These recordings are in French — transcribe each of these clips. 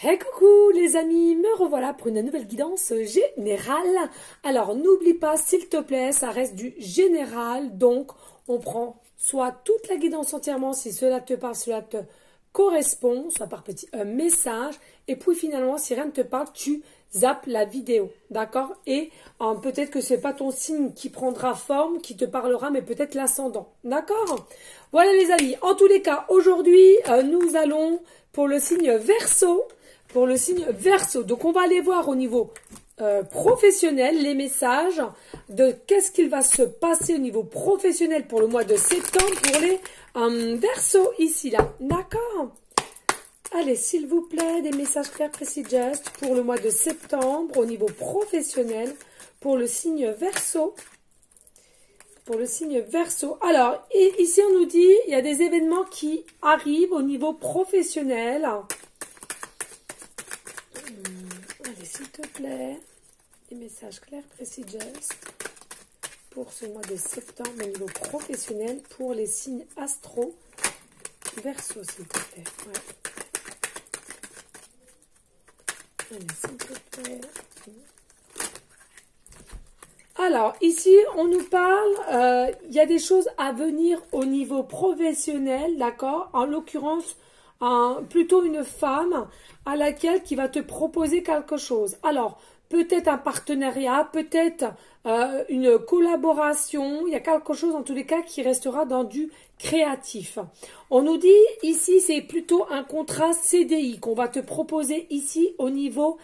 Hey coucou les amis, me revoilà pour une nouvelle guidance générale. Alors n'oublie pas s'il te plaît, ça reste du général, donc on prend soit toute la guidance entièrement si cela te parle, cela te correspond, soit par petit message, et puis finalement si rien ne te parle, tu zappes la vidéo, d'accord? Et peut-être que c'est pas ton signe qui prendra forme, qui te parlera, mais peut-être l'ascendant, d'accord? Voilà les amis, en tous les cas, aujourd'hui nous allons pour le signe Verseau. Pour le signe Verseau. Donc, on va aller voir au niveau professionnel les messages de qu'est-ce qu'il va se passer au niveau professionnel pour le mois de septembre pour les Verseaux ici, là. D'accord? Allez, s'il vous plaît, des messages clairs, précis, just pour le mois de septembre au niveau professionnel pour le signe Verseau. Pour le signe Verseau. Alors, ici, on nous dit il y a des événements qui arrivent au niveau professionnel. Allez, s'il te plaît, des messages clairs, précis, just pour ce mois de septembre au niveau professionnel pour les signes astro Verseau, s'il te plaît. Ouais. Allez, s'il te plaît. Alors, ici, on nous parle, il y a des choses à venir au niveau professionnel, d'accord? En l'occurrence, plutôt une femme à laquelle qui va te proposer quelque chose. Alors, peut-être un partenariat, peut-être une collaboration. Il y a quelque chose, en tous les cas, qui restera dans du créatif. On nous dit, ici, c'est plutôt un contrat CDI qu'on va te proposer ici au niveau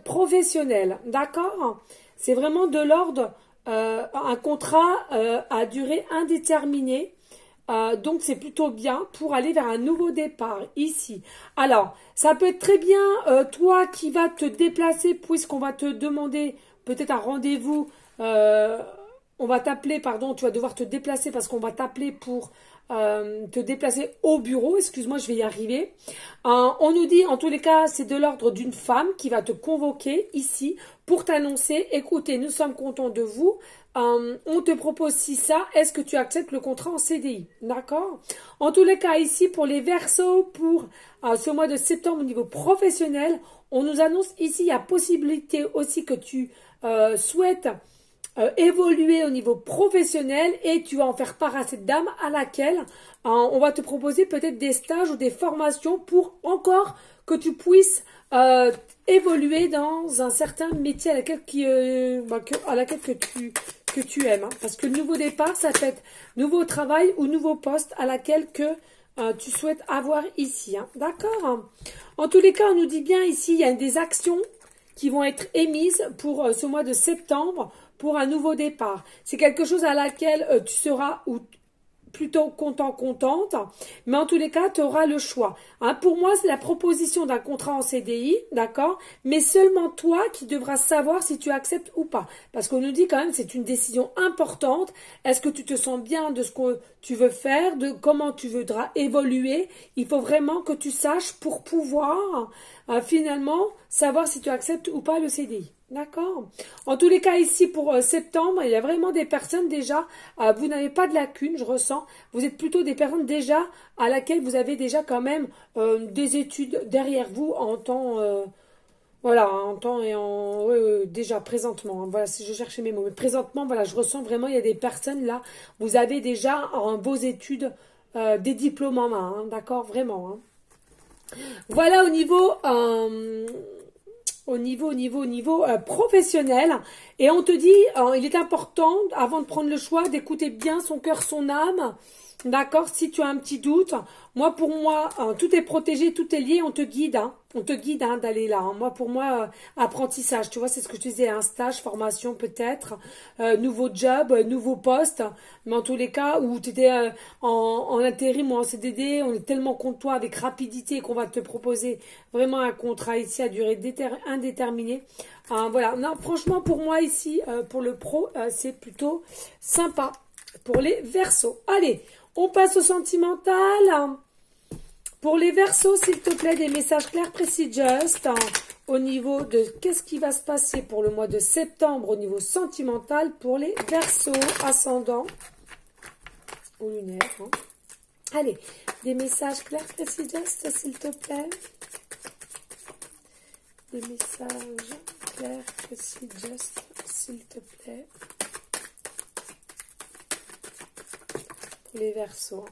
professionnel. D'accord? C'est vraiment de l'ordre, un contrat à durée indéterminée. Donc, c'est plutôt bien pour aller vers un nouveau départ ici. Alors, ça peut être très bien toi qui vas te déplacer puisqu'on va te demander peut-être un rendez-vous. On va t'appeler, pardon, tu vas devoir te déplacer parce qu'on va t'appeler pour te déplacer au bureau. Excuse-moi, je vais y arriver. On nous dit, en tous les cas, c'est de l'ordre d'une femme qui va te convoquer ici pour t'annoncer, écoutez, nous sommes contents de vous. On te propose si ça, est-ce que tu acceptes le contrat en CDI? D'accord? En tous les cas, ici, pour les Verseaux, pour ce mois de septembre au niveau professionnel, on nous annonce ici, il y a possibilité aussi que tu souhaites évoluer au niveau professionnel et tu vas en faire part à cette dame à laquelle on va te proposer peut-être des stages ou des formations pour encore que tu puisses évoluer dans un certain métier à laquelle, que tu aimes. Hein. Parce que le nouveau départ, ça peut être nouveau travail ou nouveau poste à laquelle que tu souhaites avoir ici. Hein. D'accord? En tous les cas, on nous dit bien ici, il y a des actions qui vont être émises pour ce mois de septembre pour un nouveau départ. C'est quelque chose à laquelle tu seras ou plutôt contente, mais en tous les cas, tu auras le choix. Hein, pour moi, c'est la proposition d'un contrat en CDI, d'accord, mais seulement toi qui devras savoir si tu acceptes ou pas. Parce qu'on nous dit quand même, c'est une décision importante. Est-ce que tu te sens bien de ce que tu veux faire, de comment tu voudras évoluer? Il faut vraiment que tu saches pour pouvoir finalement savoir si tu acceptes ou pas le CDI. D'accord. En tous les cas, ici, pour septembre, il y a vraiment des personnes déjà, vous n'avez pas de lacunes, je ressens. Vous êtes plutôt des personnes déjà à laquelle vous avez déjà quand même des études derrière vous en temps, voilà, en temps et en... déjà, présentement. Hein, voilà, si je cherchais mes mots. Mais présentement, voilà, je ressens vraiment, il y a des personnes là, vous avez déjà vos études, des diplômes en main, hein, d'accord, vraiment. Hein. Voilà au niveau professionnel. Et on te dit, il est important, avant de prendre le choix, d'écouter bien son cœur, son âme. D'accord? Si tu as un petit doute, pour moi, tout est protégé, tout est lié, on te guide. Hein. On te guide hein, d'aller là. Hein. Pour moi, apprentissage, tu vois, c'est ce que je te disais, un stage, formation peut-être, nouveau job, nouveau poste. Mais en tous les cas, où tu étais en intérim ou en CDD, on est tellement contre toi avec rapidité qu'on va te proposer vraiment un contrat ici à durée indéterminée. Voilà, non, franchement, pour moi ici, pour le pro, c'est plutôt sympa pour les Verseaux. Allez, on passe au sentimental. Pour les Verseaux, s'il te plaît, des messages clairs, précis, just. Au niveau de qu'est-ce qui va se passer pour le mois de septembre au niveau sentimental pour les Verseaux ascendants ou lunaires. Hein. Allez, des messages clairs, précis, just, s'il te plaît. des messages clairs, précis, just, s'il te plaît. Pour les Verseaux.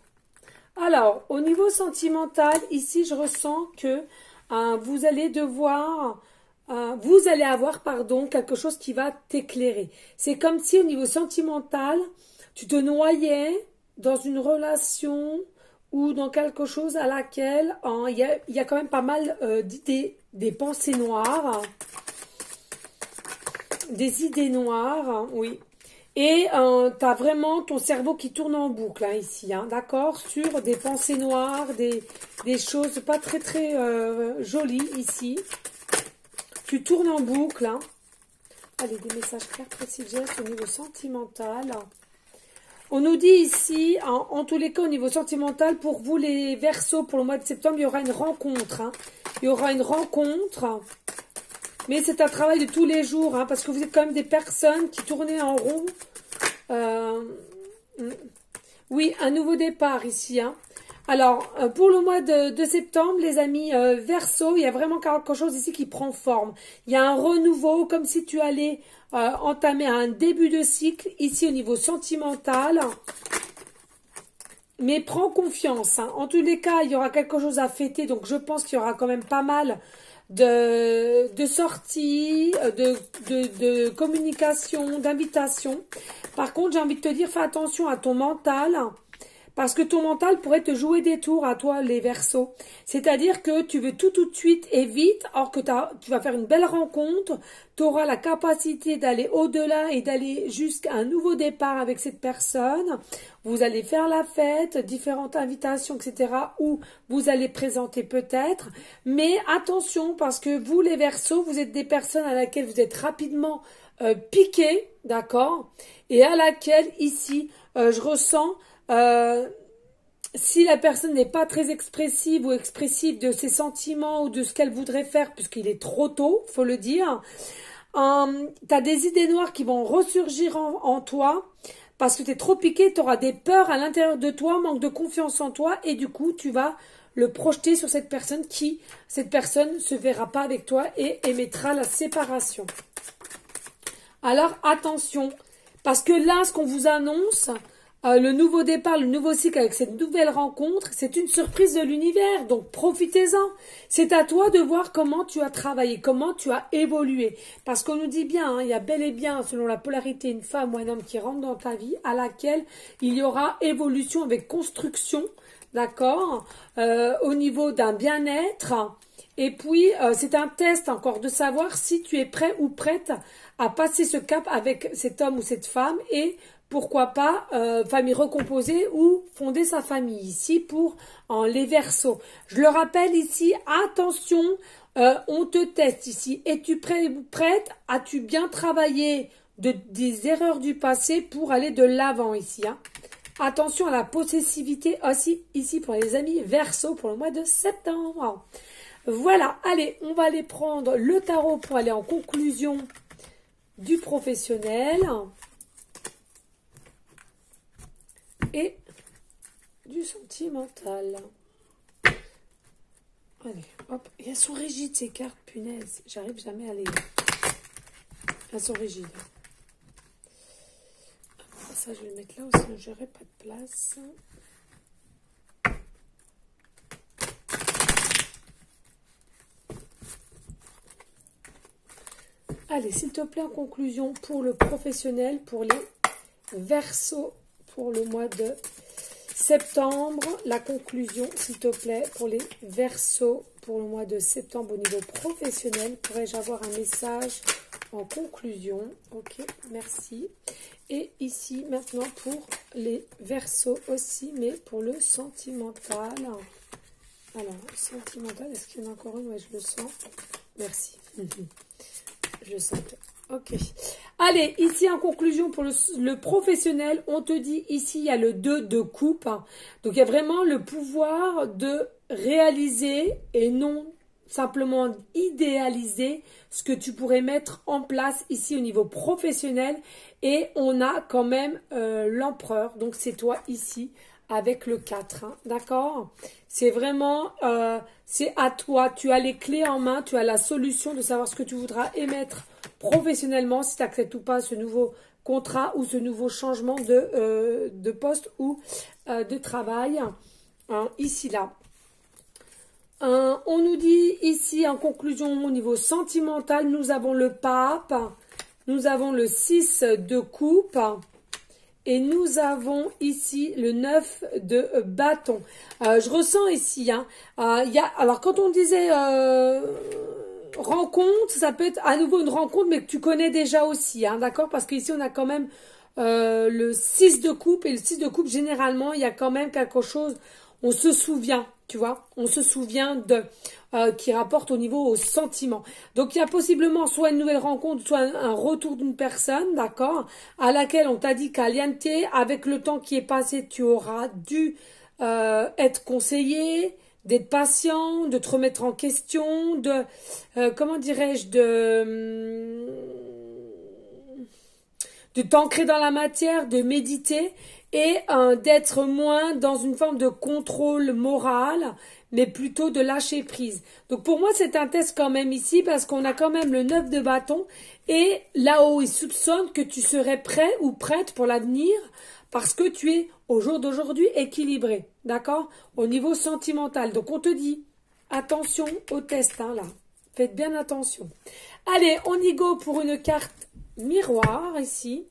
Alors, au niveau sentimental, ici, je ressens que vous allez avoir, pardon, quelque chose qui va t'éclairer. C'est comme si au niveau sentimental, tu te noyais dans une relation ou dans quelque chose à laquelle il y a quand même pas mal d'idées, des pensées noires, des idées noires, oui. Et tu as vraiment ton cerveau qui tourne en boucle ici, d'accord, sur des pensées noires, des choses pas très très jolies ici. Tu tournes en boucle. Allez, des messages clairs, précis, gestes au niveau sentimental. On nous dit ici, en tous les cas, au niveau sentimental, pour vous les Verseaux, pour le mois de septembre, il y aura une rencontre. Il y aura une rencontre. Mais c'est un travail de tous les jours, parce que vous êtes quand même des personnes qui tournent en rond. Oui, un nouveau départ ici. Alors, pour le mois de septembre, les amis Verseaux, il y a vraiment quelque chose ici qui prend forme. Il y a un renouveau, comme si tu allais entamer un début de cycle, ici au niveau sentimental. Mais prends confiance. En tous les cas, il y aura quelque chose à fêter, donc je pense qu'il y aura quand même pas mal de sorties, de communication, d'invitation. Par contre, j'ai envie de te dire, fais attention à ton mental, parce que ton mental pourrait te jouer des tours à toi, les Verseaux. C'est-à-dire que tu veux tout de suite et vite, alors que tu vas faire une belle rencontre, tu auras la capacité d'aller au-delà et d'aller jusqu'à un nouveau départ avec cette personne. Vous allez faire la fête, différentes invitations, etc. Ou vous allez présenter peut-être. Mais attention, parce que vous, les Verseaux, vous êtes des personnes à laquelle vous êtes rapidement piqués, d'accord? Et à laquelle, ici, je ressens... si la personne n'est pas très expressive ou expressive de ses sentiments ou de ce qu'elle voudrait faire, puisqu'il est trop tôt, faut le dire, tu as des idées noires qui vont ressurgir en toi, parce que tu es trop piqué, tu auras des peurs à l'intérieur de toi, manque de confiance en toi, et du coup, tu vas le projeter sur cette personne cette personne se verra pas avec toi et émettra la séparation. Alors, attention, parce que là, ce qu'on vous annonce... le nouveau départ, le nouveau cycle avec cette nouvelle rencontre, c'est une surprise de l'univers, donc profitez-en. C'est à toi de voir comment tu as travaillé, comment tu as évolué. Parce qu'on nous dit bien, il y a bel et bien, selon la polarité, une femme ou un homme qui rentre dans ta vie, à laquelle il y aura évolution avec construction, d'accord, au niveau d'un bien-être. Et puis, c'est un test encore de savoir si tu es prêt ou prête à passer ce cap avec cet homme ou cette femme et pourquoi pas famille recomposée ou fonder sa famille ici pour les Verseaux. Je le rappelle ici, attention, on te teste ici. Es-tu prêt ou prête? As-tu bien travaillé des erreurs du passé pour aller de l'avant ici, Attention à la possessivité aussi ici pour les amis Verseaux pour le mois de septembre. Voilà, allez, on va aller prendre le tarot pour aller en conclusion du professionnel. Et du sentimental. Allez, hop. Et elles sont rigides ces cartes, punaise. J'arrive jamais à les... Elles sont rigides. Ça, je vais le mettre là, sinon j'aurai pas de place. Allez, s'il te plaît, en conclusion, pour le professionnel, pour les Verseaux, pour le mois de septembre, la conclusion, s'il te plaît, pour les Verseaux, pour le mois de septembre au niveau professionnel. Pourrais-je avoir un message en conclusion? Ok, merci. Et ici, maintenant, pour les Verseaux aussi, mais pour le sentimental. Alors, sentimental, est-ce qu'il y en a encore une? Ouais, je le sens. Merci. Je le sens. Ok. Allez, ici en conclusion pour le professionnel, on te dit ici il y a le 2 de coupe. Donc il y a vraiment le pouvoir de réaliser et non simplement idéaliser ce que tu pourrais mettre en place ici au niveau professionnel. Et on a quand même l'empereur, donc c'est toi ici, avec le 4, hein, d'accord? C'est vraiment, c'est à toi. Tu as les clés en main, tu as la solution de savoir ce que tu voudras émettre professionnellement, si tu acceptes ou pas ce nouveau contrat ou ce nouveau changement de poste ou de travail, hein, ici, là. On nous dit ici, en conclusion, au niveau sentimental, nous avons le pape, nous avons le 6 de coupe, et nous avons ici le 9 de bâton. Je ressens ici, hein, alors quand on disait rencontre, ça peut être à nouveau une rencontre, mais que tu connais déjà aussi, hein, d'accord? Parce qu'ici, on a quand même le 6 de coupe, et le 6 de coupe, généralement, il y a quand même quelque chose, on se souvient, tu vois, on se souvient de... qui rapporte au niveau au sentiment. Donc, il y a possiblement soit une nouvelle rencontre, soit un retour d'une personne, d'accord, à laquelle on t'a dit qu'Aliante, avec le temps qui est passé, tu auras dû être conseillé, d'être patient, de te remettre en question, de, comment dirais-je, de t'ancrer dans la matière, de méditer et d'être moins dans une forme de contrôle moral, mais plutôt de lâcher prise. Donc pour moi, c'est un test quand même ici parce qu'on a quand même le 9 de bâton et là-haut, il soupçonne que tu serais prêt ou prête pour l'avenir parce que tu es au jour d'aujourd'hui équilibré, d'accord? Au niveau sentimental. Donc on te dit, attention au test, hein, là. Faites bien attention. Allez, on y go pour une carte miroir ici.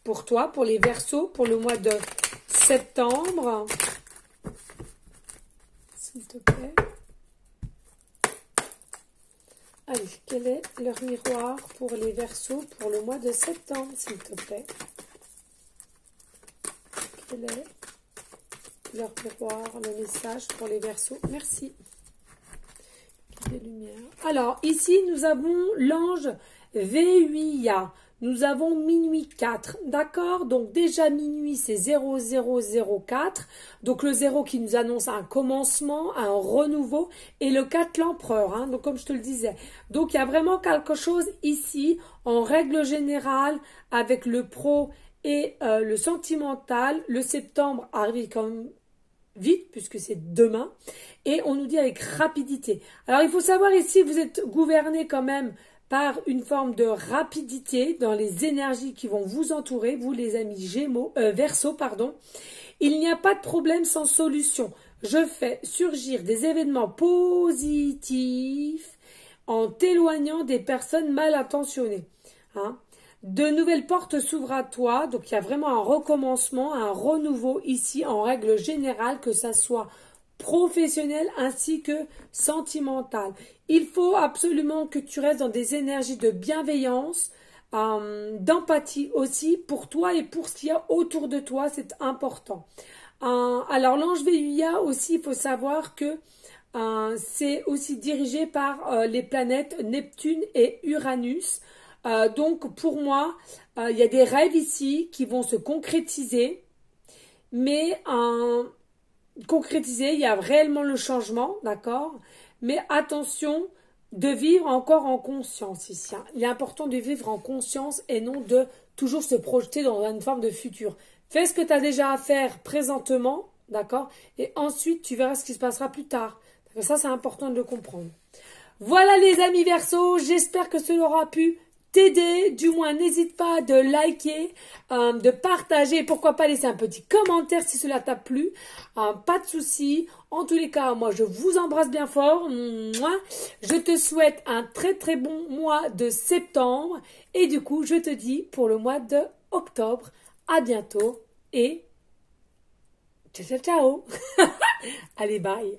Pour toi, pour les Verseaux, pour le mois de septembre. S'il te plaît. Allez, quel est leur miroir pour les Verseaux pour le mois de septembre, s'il te plaît? Quel est leur miroir, le message pour les Verseaux? Merci. Des lumières. Alors, ici, nous avons l'ange V8A. Nous avons minuit 4, d'accord? Donc déjà minuit c'est 0004, donc le 0 qui nous annonce un commencement, un renouveau, et le 4 l'empereur, hein, donc comme je te le disais. Donc il y a vraiment quelque chose ici, en règle générale, avec le pro et le sentimental. Le septembre arrive comme vite, puisque c'est demain, et on nous dit avec rapidité. Alors il faut savoir ici, vous êtes gouverné quand même par une forme de rapidité dans les énergies qui vont vous entourer, vous les amis Verseaux, pardon. Il n'y a pas de problème sans solution. Je fais surgir des événements positifs en t'éloignant des personnes mal intentionnées. Hein. De nouvelles portes s'ouvrent à toi, donc il y a vraiment un recommencement, un renouveau ici en règle générale, que ça soit professionnel ainsi que sentimental. Il faut absolument que tu restes dans des énergies de bienveillance, d'empathie aussi pour toi et pour ce qu'il y a autour de toi, c'est important. Alors l'ange Véuia aussi, il faut savoir que c'est aussi dirigé par les planètes Neptune et Uranus. Donc pour moi, il y a des rêves ici qui vont se concrétiser, mais concrétiser, il y a réellement le changement, d'accord? Mais attention de vivre encore en conscience ici. Hein. Il est important de vivre en conscience et non de toujours se projeter dans une forme de futur. Fais ce que tu as déjà à faire présentement, d'accord? Et ensuite, tu verras ce qui se passera plus tard. Ça, c'est important de le comprendre. Voilà les amis Verseaux, j'espère que cela aura pu t'aider, du moins n'hésite pas de liker, de partager, pourquoi pas laisser un petit commentaire si cela t'a plu, pas de souci. En tous les cas, moi je vous embrasse bien fort, moi je te souhaite un très très bon mois de septembre et du coup je te dis pour le mois de octobre, à bientôt et ciao ciao ciao. Allez bye.